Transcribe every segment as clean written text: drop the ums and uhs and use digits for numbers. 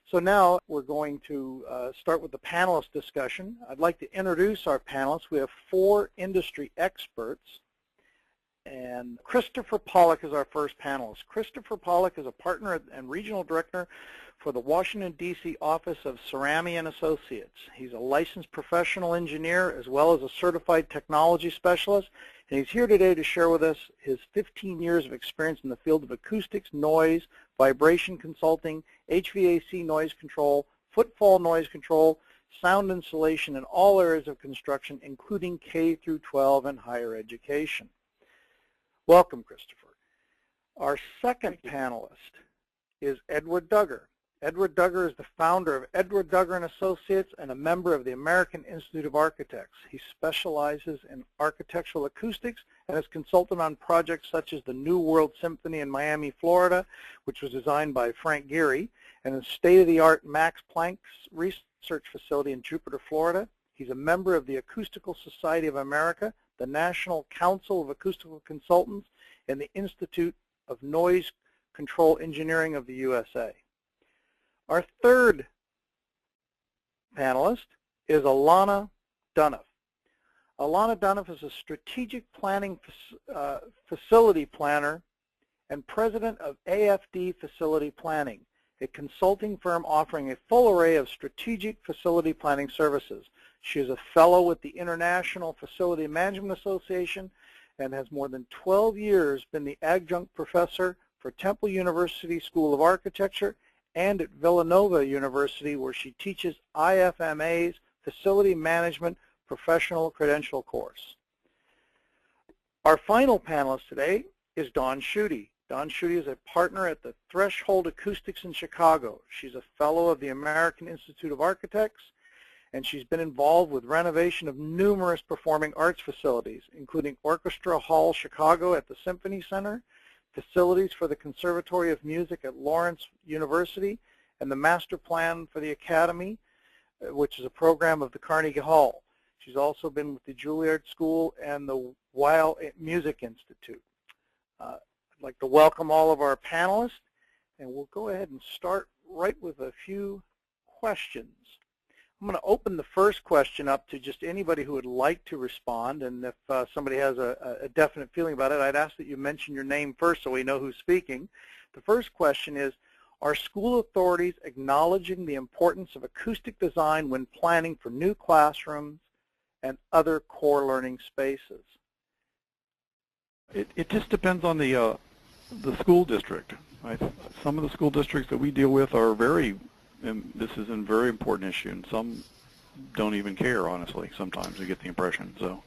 So now we're going to start with the panelist discussion. I'd like to introduce our panelists. We have 4 industry experts. And Christopher Pollock is our first panelist. Christopher Pollock is a partner and regional director for the Washington, D.C. office of Cerami & Associates. He's a licensed professional engineer as well as a certified technology specialist. And he's here today to share with us his 15 years of experience in the field of acoustics, noise, vibration consulting, HVAC noise control, footfall noise control, sound insulation in all areas of construction, including K through 12 and higher education. Welcome, Christopher. Our second panelist is Edward Duggar. Edward Duggar is the founder of Edward Duggar & Associates and a member of the American Institute of Architects. He specializes in architectural acoustics and has consulted on projects such as the New World Symphony in Miami, Florida, which was designed by Frank Gehry, and the state-of-the-art Max Planck Research Facility in Jupiter, Florida. He's a member of the Acoustical Society of America, the National Council of Acoustical Consultants, and the Institute of Noise Control Engineering of the USA. Our third panelist is Alana Dunoff. Alana Dunoff is a strategic planning facility planner and president of AFD Facility Planning, a consulting firm offering a full array of strategic facility planning services. She is a fellow with the International Facility Management Association and has more than 12 years been the adjunct professor for Temple University School of Architecture and at Villanova University, where she teaches IFMA's Facility Management Professional Credential course. Our final panelist today is Dawn Schutte. Dawn Schutte is a partner at the Threshold Acoustics in Chicago. She's a fellow of the American Institute of Architects, and she's been involved with renovation of numerous performing arts facilities, including Orchestra Hall Chicago at the Symphony Center, facilities for the Conservatory of Music at Lawrence University, and the master plan for the Academy, which is a program of the Carnegie Hall. She's also been with the Juilliard School and the Weill Music Institute. I'd like to welcome all of our panelists, and we'll go ahead and start right with a few questions. I'm going to open the first question up to just anybody who would like to respond, and if somebody has a definite feeling about it, I'd ask that you mention your name first so we know who's speaking. The first question is, are school authorities acknowledging the importance of acoustic design when planning for new classrooms and other core learning spaces? It just depends on the school district. Some of the school districts that we deal with are and this is a very important issue, and some don't even care, honestly. Sometimes we get the impression. So.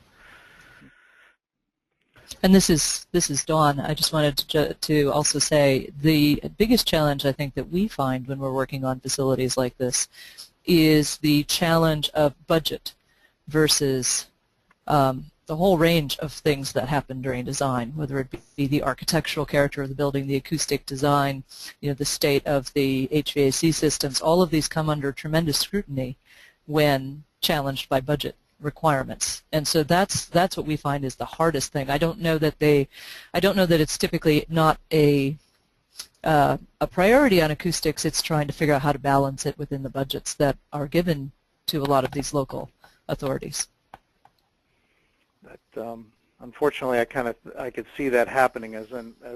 And this is Dawn. I just wanted to also say the biggest challenge I think that we find when we're working on facilities like this is the challenge of budget versus the whole range of things that happen during design, whether it be the architectural character of the building, the acoustic design, the state of the HVAC systems. All of these come under tremendous scrutiny when challenged by budget requirements, and so that's what we find is the hardest thing. I don't know that it's typically not a priority on acoustics. It's trying to figure out how to balance it within the budgets that are given to a lot of these local authorities. But unfortunately, I could see that happening as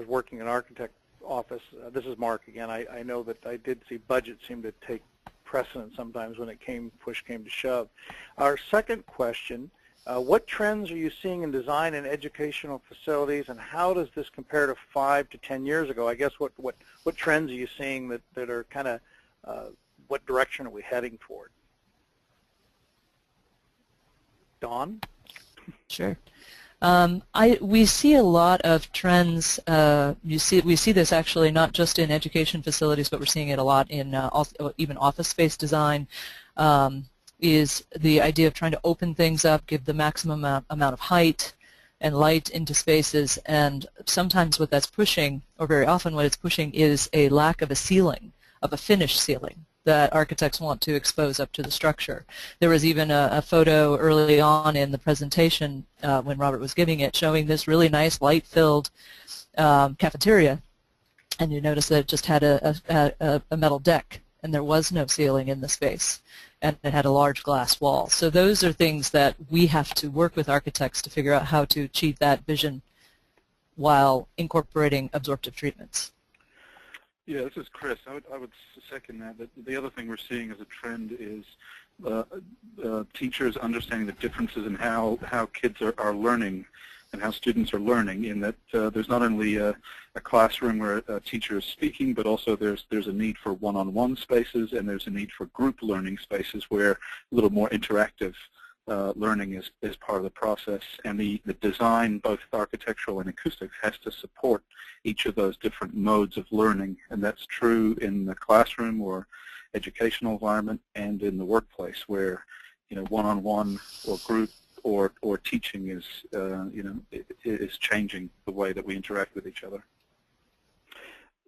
working in an architect office. This is Mark again. I know that I did see budget seem to take precedent sometimes when push came to shove. Our second question, what trends are you seeing in design and educational facilities, and how does this compare to 5 to 10 years ago? I guess what trends are you seeing that are kind of, what direction are we heading toward? Dawn? Sure. We see a lot of trends. We see this actually not just in education facilities, but we're seeing it a lot in even office space design. Is the idea of trying to open things up, give the maximum amount of height and light into spaces, and sometimes what that's pushing, or very often what it's pushing, is a lack of a ceiling, of a finished ceiling that architects want to expose up to the structure. There was even a photo early on in the presentation when Robert was giving it, showing this really nice light-filled cafeteria, and you notice that it just had a metal deck and there was no ceiling in the space, and it had a large glass wall. So those are things that we have to work with architects to figure out how to achieve that vision while incorporating absorptive treatments. Yeah, this is Chris. I would second that. The other thing we're seeing as a trend is teachers understanding the differences in how kids are learning and how students are learning, in that there's not only a classroom where a teacher is speaking, but also there's a need for one-on-one spaces, and there's a need for group learning spaces where a little more interactive learning is part of the process. And the design, both architectural and acoustics, has to support each of those different modes of learning, and that's true in the classroom or educational environment and in the workplace, where one-on-one or group or teaching is is changing the way that we interact with each other.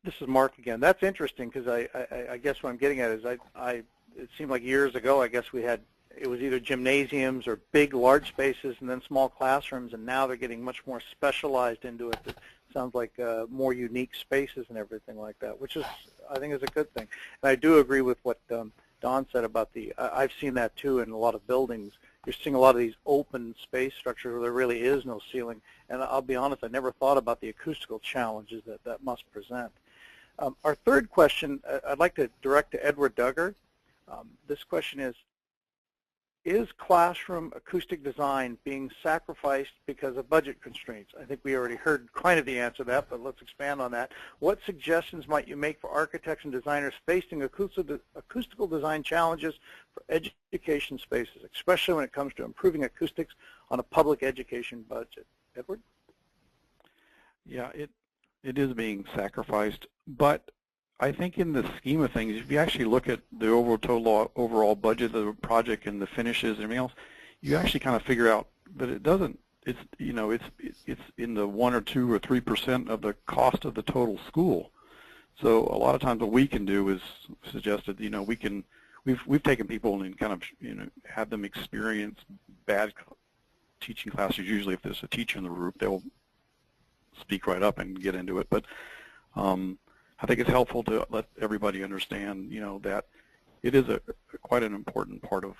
This is Mark again. That's interesting, because I guess what I'm getting at is it seemed like years ago, I guess it was either gymnasiums or big, large spaces and then small classrooms, and now they're getting much more specialized into it. It sounds like more unique spaces and everything like that, which I think is a good thing. And I do agree with what Don said about I've seen that too in a lot of buildings. You're seeing a lot of these open space structures where there really is no ceiling. And I'll be honest, I never thought about the acoustical challenges that must present. Our third question, I'd like to direct to Edward Duggar. This question is classroom acoustic design being sacrificed because of budget constraints? I think we already heard kind of the answer to that, but let's expand on that. What suggestions might you make for architects and designers facing acoustical design challenges for education spaces, especially when it comes to improving acoustics on a public education budget? Edward? Yeah, it is being sacrificed, but I think in the scheme of things, if you actually look at the overall budget of the project and the finishes and everything else, you actually kind of figure out that it doesn't. It's it's in the 1 or 2 or 3% of the cost of the total school. So a lot of times what we can do is suggested. We've taken people and kind of have them experience bad teaching classes. Usually, if there's a teacher in the group, they'll speak right up and get into it. But I think it's helpful to let everybody understand, that it is quite an important part of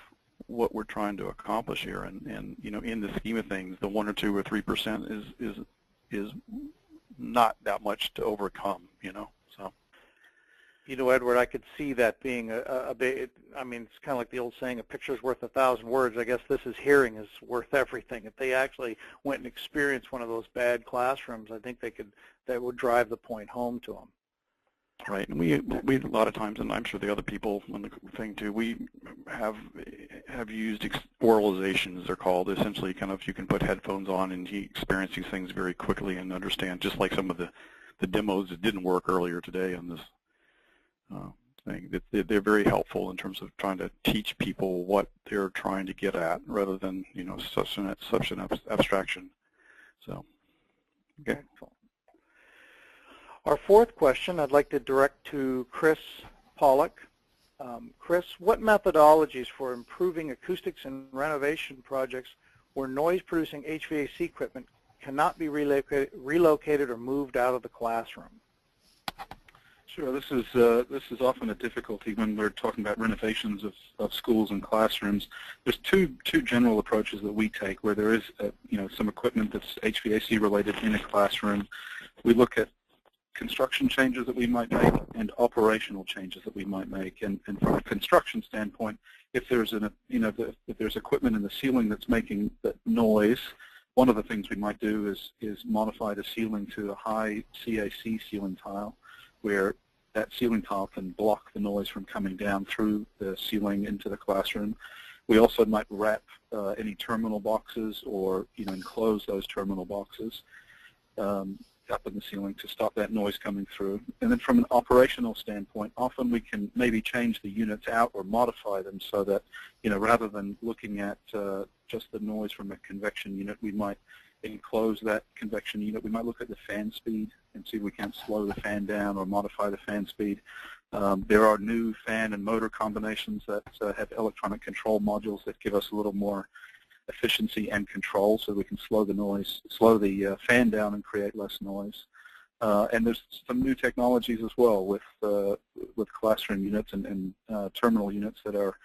what we're trying to accomplish here. And in the scheme of things, the 1 or 2 or 3% is not that much to overcome, So. Edward, I could see that being a big. I mean, it's kind of like the old saying, "A picture's worth 1,000 words." I guess this is hearing is worth everything. If they actually went and experienced one of those bad classrooms, I think that would drive the point home to them. Right, and we a lot of times, and I'm sure the other people on the thing too, we have used oralizations, they're called. Essentially, kind of you can put headphones on and you experience these things very quickly and understand, just like some of the demos that didn't work earlier today on this thing. They're very helpful in terms of trying to teach people what they're trying to get at, rather than such an abstraction. So, okay. Excellent. Our fourth question I'd like to direct to Chris Pollock. Chris, what methodologies for improving acoustics in renovation projects where noise-producing HVAC equipment cannot be relocated or moved out of the classroom? Sure. This is often a difficulty when we're talking about renovations of schools and classrooms. There's two general approaches that we take, where there is some equipment that's HVAC related in a classroom. We look at construction changes that we might make and operational changes that we might make. And from a construction standpoint, if there's if there's equipment in the ceiling that's making that noise, one of the things we might do is modify the ceiling to a high CAC ceiling tile, where that ceiling tile can block the noise from coming down through the ceiling into the classroom. We also might wrap any terminal boxes or enclose those terminal boxes up in the ceiling to stop that noise coming through. And then from an operational standpoint, often we can maybe change the units out or modify them so that, rather than looking at just the noise from a convection unit, we might enclose that convection unit. We might look at the fan speed and see if we can't slow the fan down or modify the fan speed. There are new fan and motor combinations that have electronic control modules that give us a little more efficiency and control, so we can slow the fan down and create less noise. And there's some new technologies as well with classroom units and terminal units that are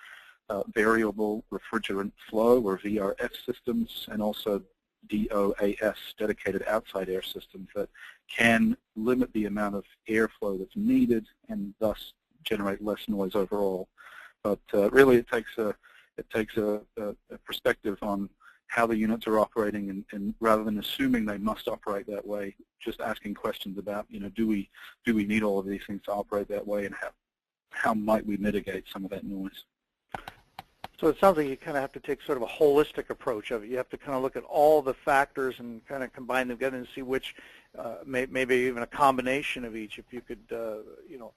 variable refrigerant flow, or VRF systems, and also DOAS, dedicated outside air systems, that can limit the amount of airflow that's needed and thus generate less noise overall. But really, it takes a perspective on how the units are operating, and rather than assuming they must operate that way, just asking questions about, do we need all of these things to operate that way, and how might we mitigate some of that noise. So it sounds like you kind of have to take sort of a holistic approach of it. You have to kind of look at all the factors and kind of combine them together and see which, maybe even a combination of each. If you could,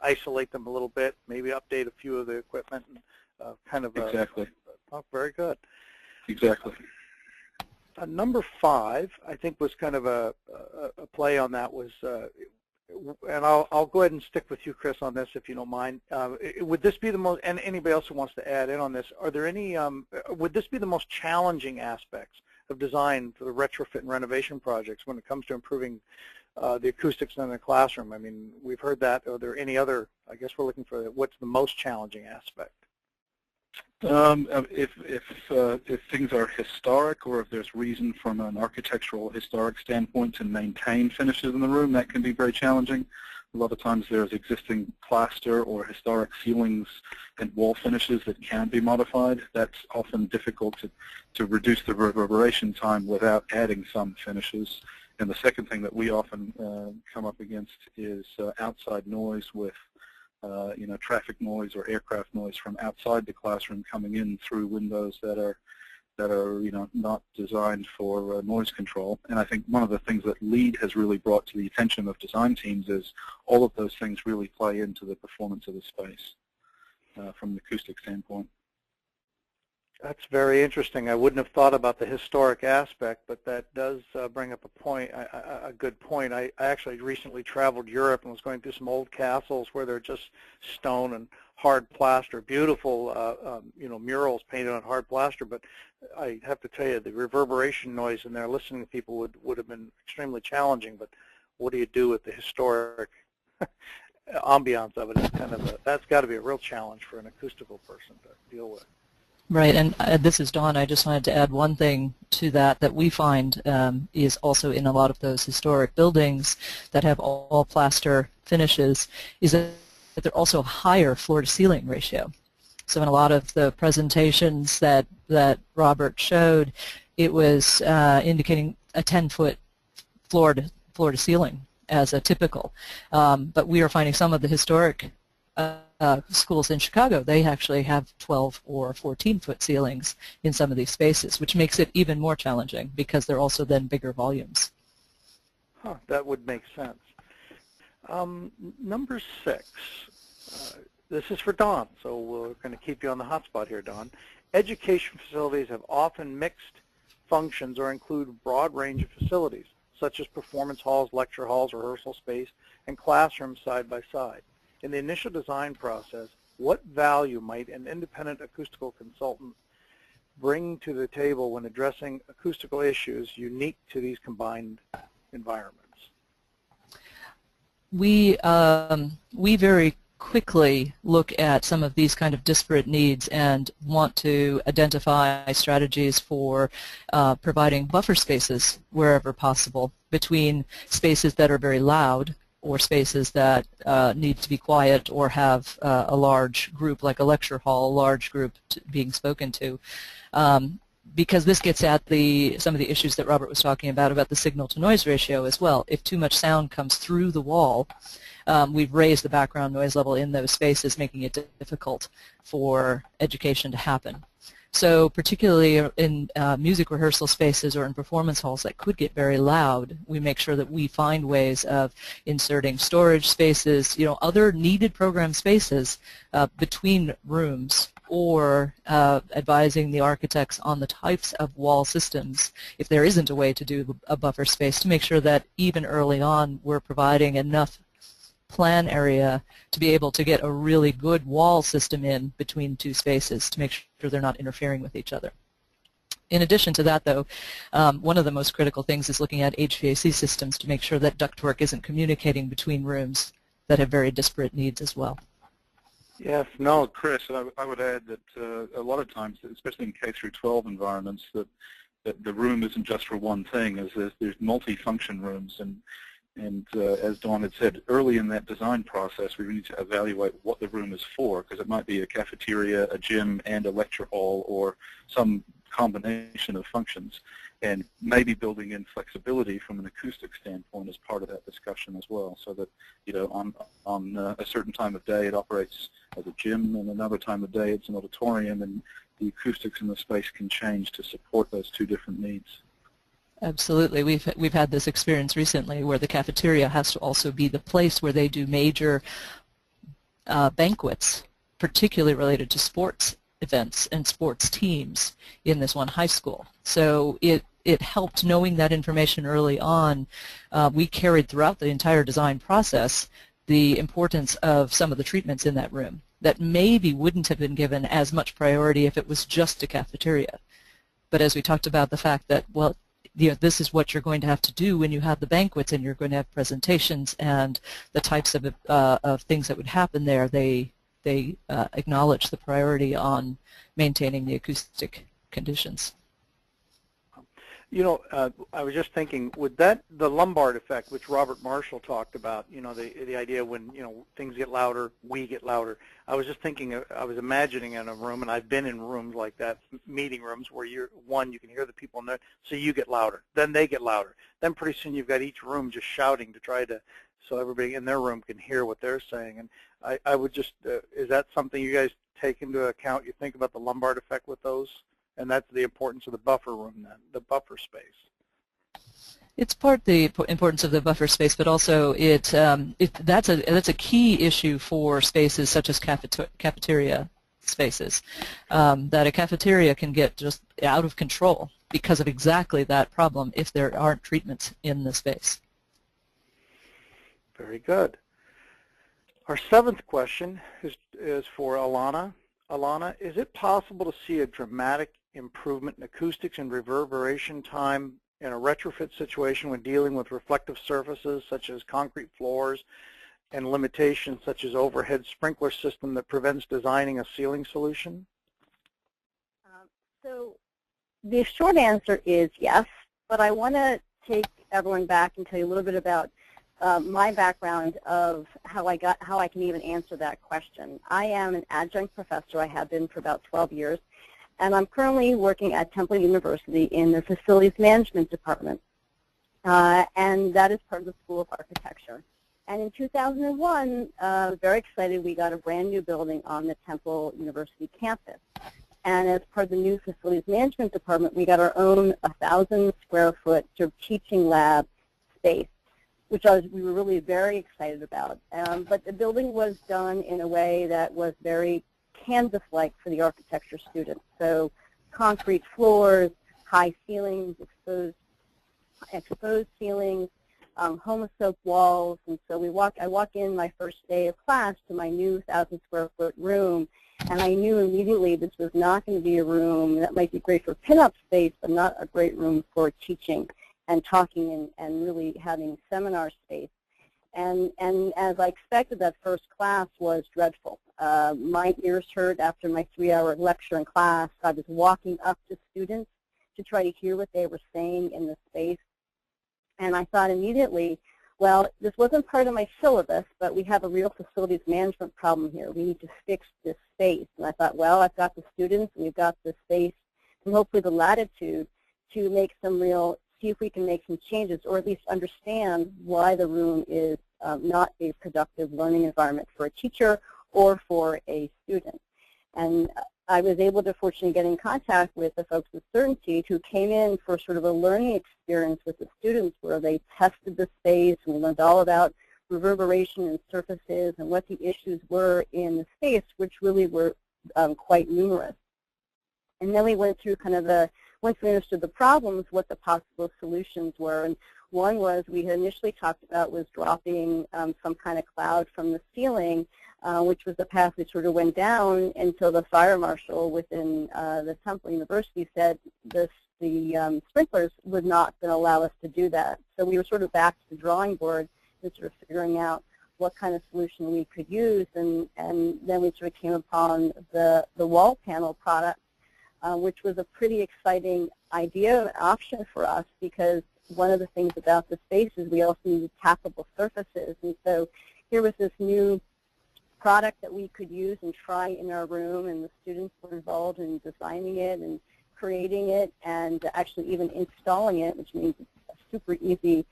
isolate them a little bit, maybe update a few of the equipment, and kind of. Exactly. Oh, very good. Exactly. Number 5, I think, was kind of a play on that, was, and I'll go ahead and stick with you, Chris, on this, if you don't mind. Would this be the most, and anybody else who wants to add in on this, are there any, would this be the most challenging aspects of design for the retrofit and renovation projects when it comes to improving the acoustics in the classroom? I mean, we've heard that. Are there any other, I guess we're looking for what's the most challenging aspect? If things are historic, or if there's reason from an architectural historic standpoint to maintain finishes in the room, that can be very challenging. A lot of times there's existing plaster or historic ceilings and wall finishes that can be modified. That's often difficult to reduce the reverberation time without adding some finishes. And the second thing that we often come up against is outside noise with traffic noise or aircraft noise from outside the classroom coming in through windows that are not designed for noise control. And I think one of the things that LEED has really brought to the attention of design teams is all of those things really play into the performance of the space from an acoustic standpoint. That's very interesting. I wouldn't have thought about the historic aspect, but that does bring up a good point. I actually recently traveled Europe and was going through some old castles where they're just stone and hard plaster, beautiful, murals painted on hard plaster. But I have to tell you, the reverberation noise in there, listening to people would have been extremely challenging. But what do you do with the historic ambiance of it? It's kind of that's got to be a real challenge for an acoustical person to deal with. Right, and this is Dawn. I just wanted to add one thing to that we find is also in a lot of those historic buildings that have all plaster finishes, is that they're also higher floor-to-ceiling ratio. So in a lot of the presentations that Robert showed, it was indicating a 10-foot floor-to-ceiling as a typical. But we are finding some of the historic schools in Chicago, they actually have 12 or 14-foot ceilings in some of these spaces, which makes it even more challenging because they're also then bigger volumes. Huh, that would make sense. Number 6, this is for Dawn, so we're going to keep you on the hot spot here, Dawn. Education facilities have often mixed functions or include a broad range of facilities, such as performance halls, lecture halls, rehearsal space, and classrooms side by side. In the initial design process, what value might an independent acoustical consultant bring to the table when addressing acoustical issues unique to these combined environments? We very quickly look at some of these kind of disparate needs and want to identify strategies for providing buffer spaces wherever possible between spaces that are very loud or spaces that need to be quiet or have a large group, like a lecture hall, a large group being spoken to. Because this gets at some of the issues that Robert was talking about the signal-to-noise ratio as well. If too much sound comes through the wall, we've raised the background noise level in those spaces, making it difficult for education to happen. So particularly in music rehearsal spaces or in performance halls that could get very loud, we make sure that we find ways of inserting storage spaces, other needed program spaces between rooms, or advising the architects on the types of wall systems, if there isn't a way to do a buffer space, to make sure that even early on we're providing enough plan area to be able to get a really good wall system in between two spaces to make sure they're not interfering with each other. In addition to that, though, one of the most critical things is looking at HVAC systems to make sure that ductwork isn't communicating between rooms that have very disparate needs as well. Yes, no. Chris, I would add that a lot of times, especially in K through 12 environments, that the room isn't just for one thing. There's multi-function rooms, and as Dawn had said, early in that design process, we need to evaluate what the room is for, because it might be a cafeteria, a gym, and a lecture hall, or some combination of functions, and maybe building in flexibility from an acoustic standpoint as part of that discussion as well, so that, you know, on a certain time of day it operates as a gym, and another time of day it's an auditorium, and the acoustics in the space can change to support those two different needs. Absolutely. We've had this experience recently where the cafeteria has to also be the place where they do major banquets, particularly related to sports events and sports teams in this one high school. So it helped knowing that information early on. We carried throughout the entire design process the importance of some of the treatments in that room that maybe wouldn't have been given as much priority if it was just a cafeteria. But as we talked about the fact that, well, you know, this is what you're going to have to do when you have the banquets and you're going to have presentations and the types of things that would happen there, they acknowledge the priority on maintaining the acoustic conditions. You know, I was just thinking, would the Lombard effect, which Robert Marshall talked about, you know, the idea when, you know, things get louder, we get louder. I was just thinking, I was imagining in a room, and I've been in rooms like that, meeting rooms, where you can hear the people in there, so you get louder, then they get louder. Then pretty soon you've got each room just shouting to try to, so everybody in their room can hear what they're saying. And I would just, is that something you guys take into account? You think about the Lombard effect with those? And that's the importance of the buffer room then, the buffer space. It's part the importance of the buffer space, but also that's a key issue for spaces such as cafeteria spaces. That a cafeteria can get just out of control because of exactly that problem if there aren't treatments in the space. Very good. Our seventh question is for Alana. Alana, is it possible to see a dramatic improvement in acoustics and reverberation time in a retrofit situation when dealing with reflective surfaces such as concrete floors and limitations such as overhead sprinkler system that prevents designing a ceiling solution? So the short answer is yes, but I want to take everyone back and tell you a little bit about my background of how I can even answer that question. I am an adjunct professor. I have been for about 12 years, and I'm currently working at Temple University in the Facilities Management Department, and that is part of the School of Architecture. And in 2001, very excited, we got a brand new building on the Temple University campus. And as part of the new Facilities Management Department, we got our own 1,000-square-foot sort of teaching lab space, which we were really very excited about. But the building was done in a way that was very Canvas-like for the architecture students. So concrete floors, high ceilings, exposed ceilings, homosoap walls. And so I walk in my first day of class to my new 1,000-square-foot room, and I knew immediately this was not going to be a room that might be great for pinup space, but not a great room for teaching and talking and really having seminar space. And as I expected, that first class was dreadful. My ears hurt after my 3-hour lecture in class. I was walking up to students to try to hear what they were saying in the space. And I thought immediately, well, this wasn't part of my syllabus, but we have a real facilities management problem here. We need to fix this space. And I thought, well, I've got the students, and we've got the space, and hopefully the latitude to make see if we can make some changes, or at least understand why the room is not a productive learning environment for a teacher or for a student. And I was able to fortunately get in contact with the folks at Certainty who came in for sort of a learning experience with the students where they tested the space and learned all about reverberation and surfaces and what the issues were in the space, which really were quite numerous. And then we went through kind of once we understood the problems, what the possible solutions were. And one was we had initially talked about was dropping some kind of cloud from the ceiling which was the path we sort of went down until the fire marshal within the Temple University said the sprinklers would not going to allow us to do that. So we were sort of back to the drawing board and sort of figuring out what kind of solution we could use, and then we sort of came upon the wall panel product, which was a pretty exciting idea, option for us, because one of the things about the space is we also needed tappable surfaces, and so here was this new product that we could use and try in our room, and the students were involved in designing it and creating it and actually even installing it, which means it's super easy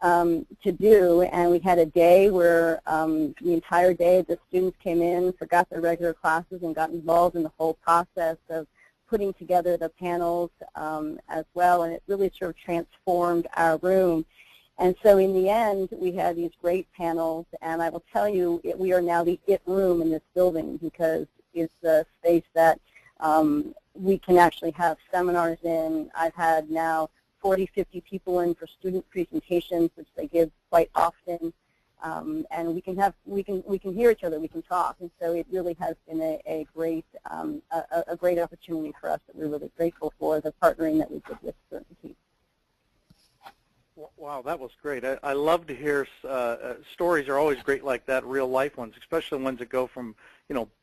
to do. And we had a day where the entire day the students came in, forgot their regular classes, and got involved in the whole process of putting together the panels as well, and it really sort of transformed our room. And so in the end, we had these great panels, and I will tell you, we are now the IT room in this building because it's a space that we can actually have seminars in. I've had now 40, 50 people in for student presentations, which they give quite often, and we can hear each other, we can talk, and so it really has been a great opportunity for us that we're really grateful for, the partnering that we did with Certainty. Wow, that was great. I love to hear stories are always great like that, real life ones, especially ones that go from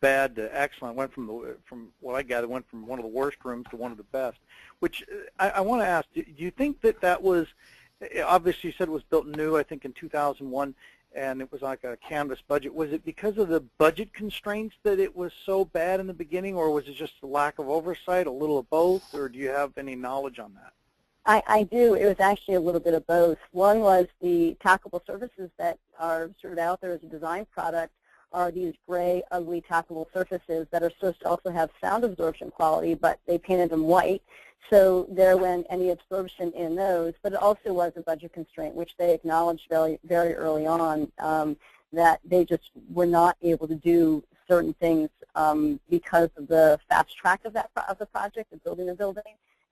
bad to excellent. Went from what I gather went from one of the worst rooms to one of the best. Which I want to ask, do you think that was obviously you said it was built new, I think in 2001, and it was like a canvas budget. Was it because of the budget constraints that it was so bad in the beginning, or was it just a lack of oversight, a little of both, or do you have any knowledge on that? I do. It was actually a little bit of both. One was the tackable surfaces that are sort of out there as a design product are these gray, ugly tackable surfaces that are supposed to also have sound absorption quality, but they painted them white. So there went any absorption in those, but it also was a budget constraint, which they acknowledged very, very early on, that they just were not able to do certain things because of the fast track of the project, of building the building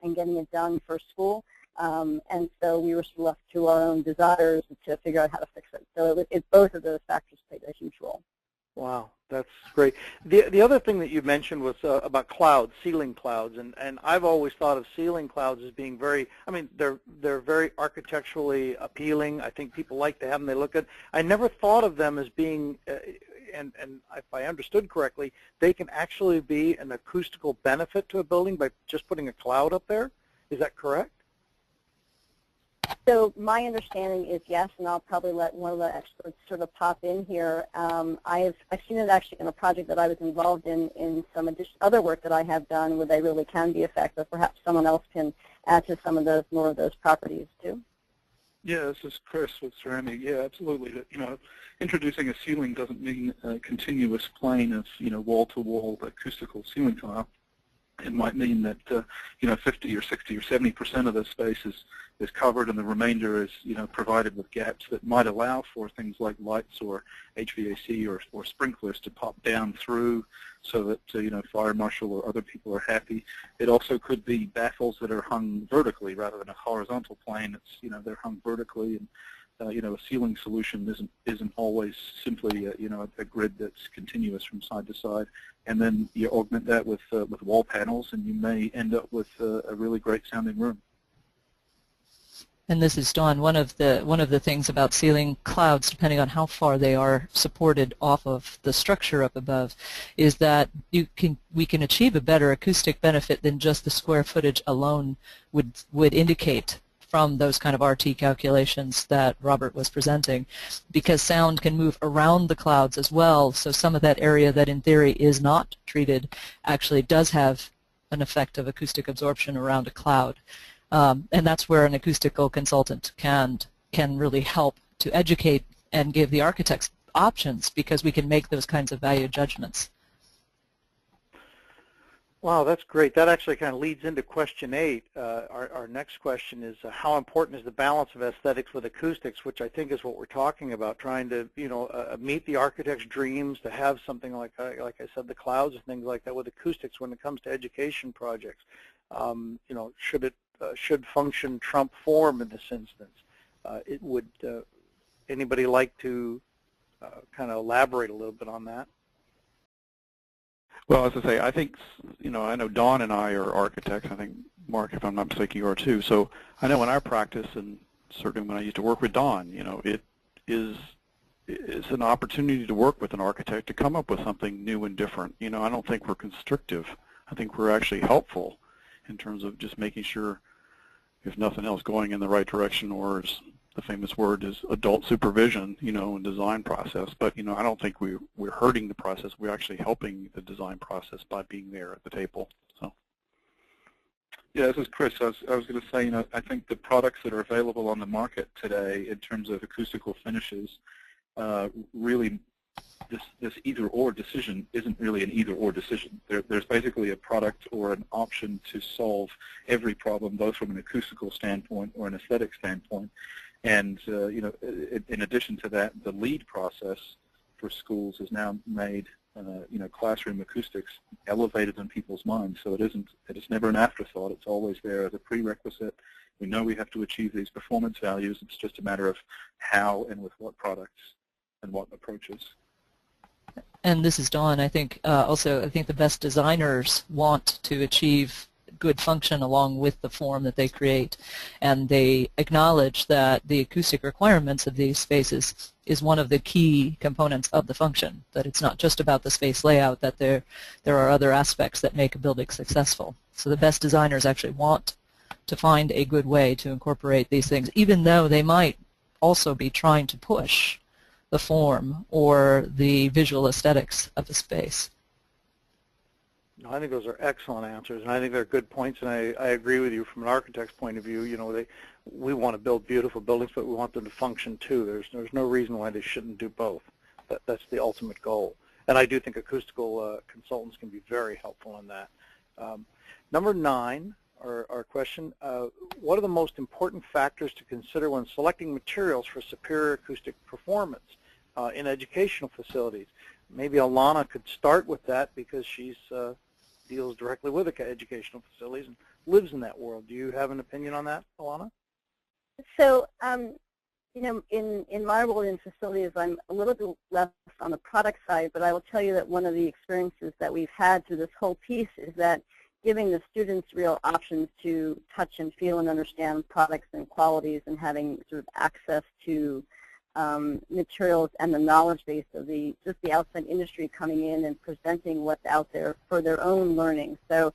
and getting it done for school. And so we were left to our own desires to figure out how to fix it. So both of those factors played a huge role. Wow, that's great. The other thing that you mentioned was about clouds, ceiling clouds, and I've always thought of ceiling clouds as being very, I mean, they're very architecturally appealing. I think people like to have them. They look good. I never thought of them as being, and if I understood correctly, they can actually be an acoustical benefit to a building by just putting a cloud up there. Is that correct? So my understanding is yes, and I'll probably let one of the experts sort of pop in here. I've seen it actually in a project that I was involved in some other work that I have done where they really can be effective. Perhaps someone else can add to some of those, more of those properties too. Yeah, this is Chris with Ceramic. Yeah, absolutely. Introducing a ceiling doesn't mean a continuous plane of wall-to-wall acoustical ceiling tile. It might mean that 50 or 60 or 70% of the space is covered, and the remainder is provided with gaps that might allow for things like lights or HVAC or sprinklers to pop down through, so that fire marshal or other people are happy. It also could be baffles that are hung vertically rather than a horizontal plane. It's they're hung vertically, and a ceiling solution isn't always simply a grid that's continuous from side to side. And then you augment that with wall panels, and you may end up with a really great sounding room. And this is Dawn. One of the things about ceiling clouds, depending on how far they are supported off of the structure up above, is that we can achieve a better acoustic benefit than just the square footage alone would indicate from those kind of RT calculations that Robert was presenting, because sound can move around the clouds as well. So some of that area that in theory is not treated actually does have an effect of acoustic absorption around a cloud. And that's where an acoustical consultant can really help to educate and give the architects options, because we can make those kinds of value judgments. Wow, that's great. That actually kind of leads into question 8. Our next question is how important is the balance of aesthetics with acoustics, which I think is what we're talking about, trying to meet the architect's dreams to have something like I said, the clouds and things like that with acoustics when it comes to education projects. Should function trump form in this instance? Anybody like to kind of elaborate a little bit on that? Well, as I say, I think, I know Dawn and I are architects. I think, Mark, if I'm not mistaken, you are too. So I know in our practice, and certainly when I used to work with Dawn, it's an opportunity to work with an architect to come up with something new and different. I don't think we're constrictive. I think we're actually helpful in terms of just making sure, if nothing else, going in the right direction, or as the famous word is adult supervision, in design process. But, I don't think we're hurting the process. We're actually helping the design process by being there at the table. So. Yeah, this is Chris. I was going to say, I think the products that are available on the market today in terms of acoustical finishes, really, this either-or decision isn't really an either-or decision. There's basically a product or an option to solve every problem, both from an acoustical standpoint or an aesthetic standpoint. And in addition to that, the lead process for schools is now made, classroom acoustics elevated in people's minds. So it's never an afterthought. It's always there as a prerequisite. We know we have to achieve these performance values. It's just a matter of how and with what products and what approaches. And this is Dawn. I think I think the best designers want to achieve good function along with the form that they create, and they acknowledge that the acoustic requirements of these spaces is one of the key components of the function, that it's not just about the space layout, that there are other aspects that make a building successful. So the best designers actually want to find a good way to incorporate these things, even though they might also be trying to push the form or the visual aesthetics of a space. I think those are excellent answers, and I think they're good points, and I agree with you from an architect's point of view. We want to build beautiful buildings, but we want them to function too. There's no reason why they shouldn't do both. That's the ultimate goal. And I do think acoustical consultants can be very helpful in that. Number 9, our question, what are the most important factors to consider when selecting materials for superior acoustic performance in educational facilities? Maybe Alana could start with that because she's deals directly with educational facilities and lives in that world. Do you have an opinion on that, Alana? So, in my role in facilities, I'm a little bit less on the product side, but I will tell you that one of the experiences that we've had through this whole piece is that giving the students real options to touch and feel and understand products and qualities, and having sort of access to materials and the knowledge base of just the outside industry coming in and presenting what's out there for their own learning. So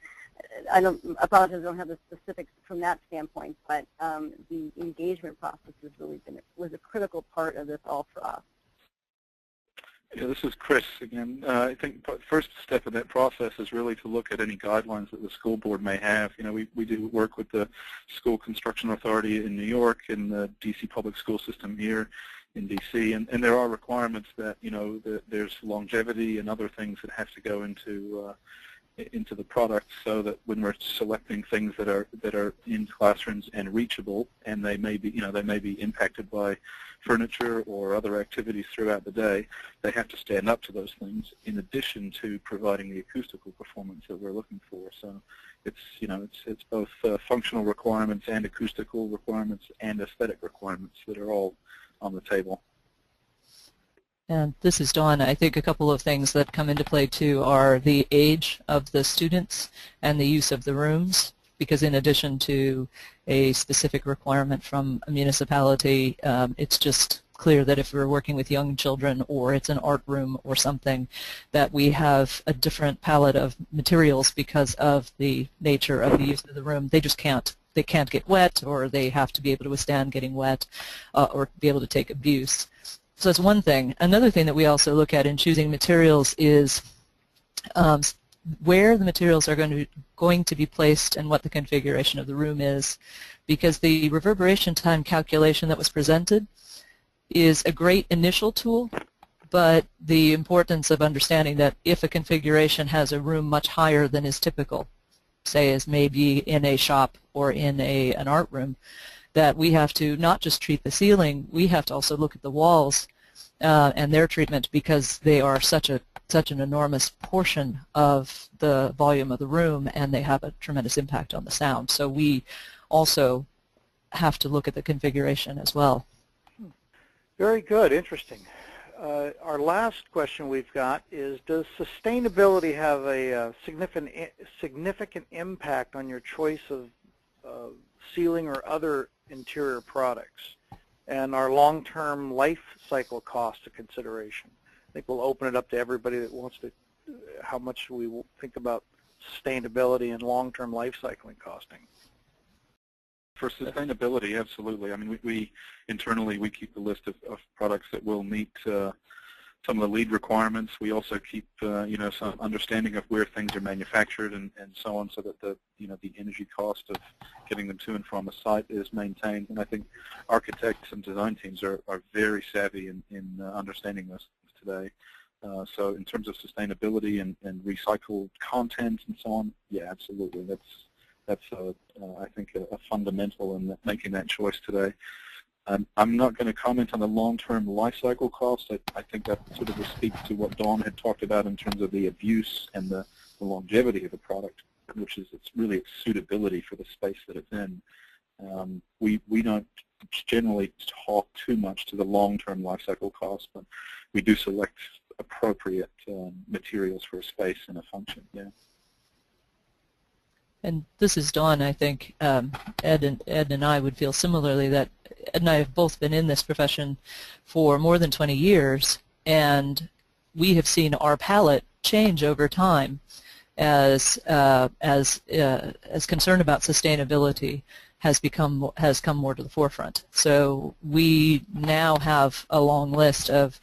I apologize, I don't have the specifics from that standpoint, but the engagement process has really was a critical part of this all for us. Yeah, this is Chris again. I think the first step in that process is really to look at any guidelines that the school board may have. We do work with the School Construction Authority in New York and the DC public school system here in DC, and there are requirements that, there's longevity and other things that have to go into the product, so that when we're selecting things that are in classrooms and reachable, and they may be impacted by furniture or other activities throughout the day, they have to stand up to those things in addition to providing the acoustical performance that we're looking for. So it's both functional requirements and acoustical requirements and aesthetic requirements that are all on the table. And this is Dawn. I think a couple of things that come into play too are the age of the students and the use of the rooms, because in addition to a specific requirement from a municipality, it's just clear that if we're working with young children or it's an art room or something, that we have a different palette of materials because of the nature of the use of the room. They just can't get wet, or they have to be able to withstand getting wet or be able to take abuse. So that's one thing. Another thing that we also look at in choosing materials is where the materials are going to be placed and what the configuration of the room is, because the reverberation time calculation that was presented is a great initial tool, but the importance of understanding that if a configuration has a room much higher than is typical, say as maybe in a shop or in an art room, that we have to not just treat the ceiling, we have to also look at the walls and their treatment, because they are such an enormous portion of the volume of the room, and they have a tremendous impact on the sound. So we also have to look at the configuration as well. Very good, interesting. our last question we've got is, does sustainability have a significant impact on your choice of ceiling or other interior products, and our long-term life cycle cost a consideration? I think we'll open it up to everybody that wants to, how much we will think about sustainability and long-term life cycling costing. For sustainability, absolutely. I mean, we internally keep a list of products that will meet some of the LEED requirements. We also keep some understanding of where things are manufactured and so on, so that the energy cost of getting them to and from a site is maintained. And I think architects and design teams are very savvy in understanding this today. So in terms of sustainability and recycled content and so on, yeah, absolutely. That's I think a fundamental in making that choice today. I'm not going to comment on the long-term life cycle cost. I think that sort of speaks to what Dawn had talked about in terms of the abuse and the longevity of the product, which is it's really its suitability for the space that it's in. We don't generally talk too much to the long-term life cycle cost, but we do select appropriate materials for a space and a function. Yeah. And this is Dawn. I think Ed and I would feel similarly that Ed and I have both been in this profession for more than 20 years, and we have seen our palette change over time as concern about sustainability has come more to the forefront. So we now have a long list of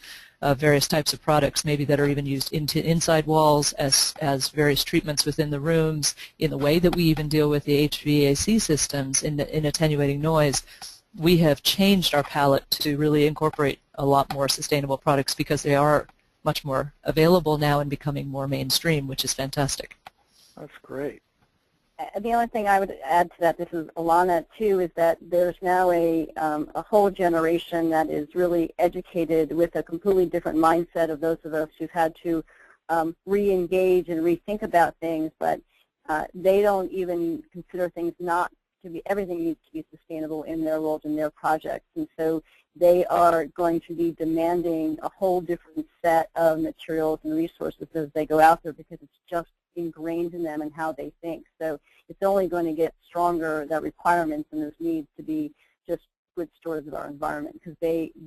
various types of products, maybe that are even used into inside walls as various treatments within the rooms, in the way that we even deal with the HVAC systems in attenuating noise. We have changed our palette to really incorporate a lot more sustainable products because they are much more available now and becoming more mainstream, which is fantastic. That's great. The only thing I would add to that, this is Alana too, is that there's now a whole generation that is really educated with a completely different mindset of those of us who've had to re-engage and rethink about things, but they don't even consider things not to be, everything needs to be sustainable in their roles and their projects, and so they are going to be demanding a whole different set of materials and resources as they go out there, because it's just ingrained in them and how they think. So it's only going to get stronger, that requirements and those needs to be just good stewards of our environment, because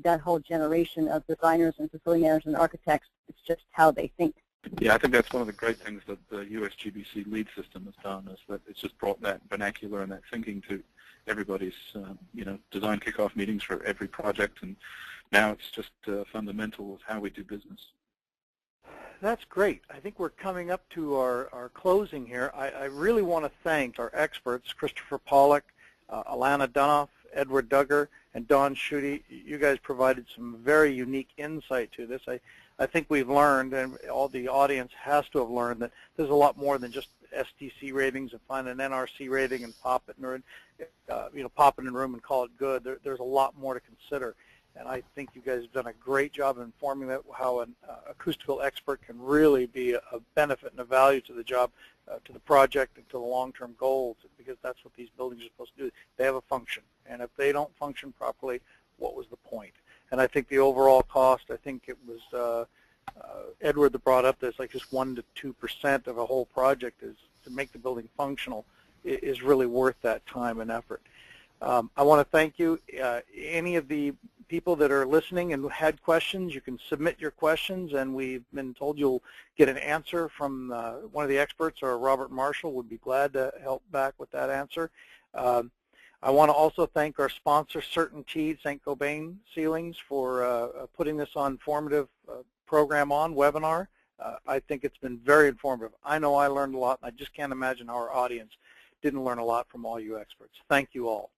that whole generation of designers and facility managers and architects, it's just how they think. Yeah, I think that's one of the great things that the USGBC LEED system has done, is that it's just brought that vernacular and that thinking to everybody's design kickoff meetings for every project, and now it's just fundamental of how we do business. That's great. I think we're coming up to our closing here. I really want to thank our experts, Christopher Pollack, Alana Dunoff, Edward Duggar, and Dawn Schutte. You guys provided some very unique insight to this. I think we've learned, and all the audience has to have learned, that there's a lot more than just STC ratings and find an NRC rating and pop it in a room and call it good. There's a lot more to consider. And I think you guys have done a great job of informing that how an acoustical expert can really be a benefit and a value to the job, to the project, and to the long-term goals, because that's what these buildings are supposed to do. They have a function, and if they don't function properly, what was the point? And I think the overall cost, I think it was Edward that brought up this, like just 1 to 2% of a whole project is to make the building functional is really worth that time and effort. I want to thank you. Any of the people that are listening and had questions, you can submit your questions, and we've been told you'll get an answer from one of the experts, or Robert Marshall would be glad to help back with that answer. I want to also thank our sponsor, CertainTeed St. Gobain Ceilings, for putting this on formative webinar. I think it's been very informative. I know I learned a lot, and I just can't imagine how our audience didn't learn a lot from all you experts. Thank you all.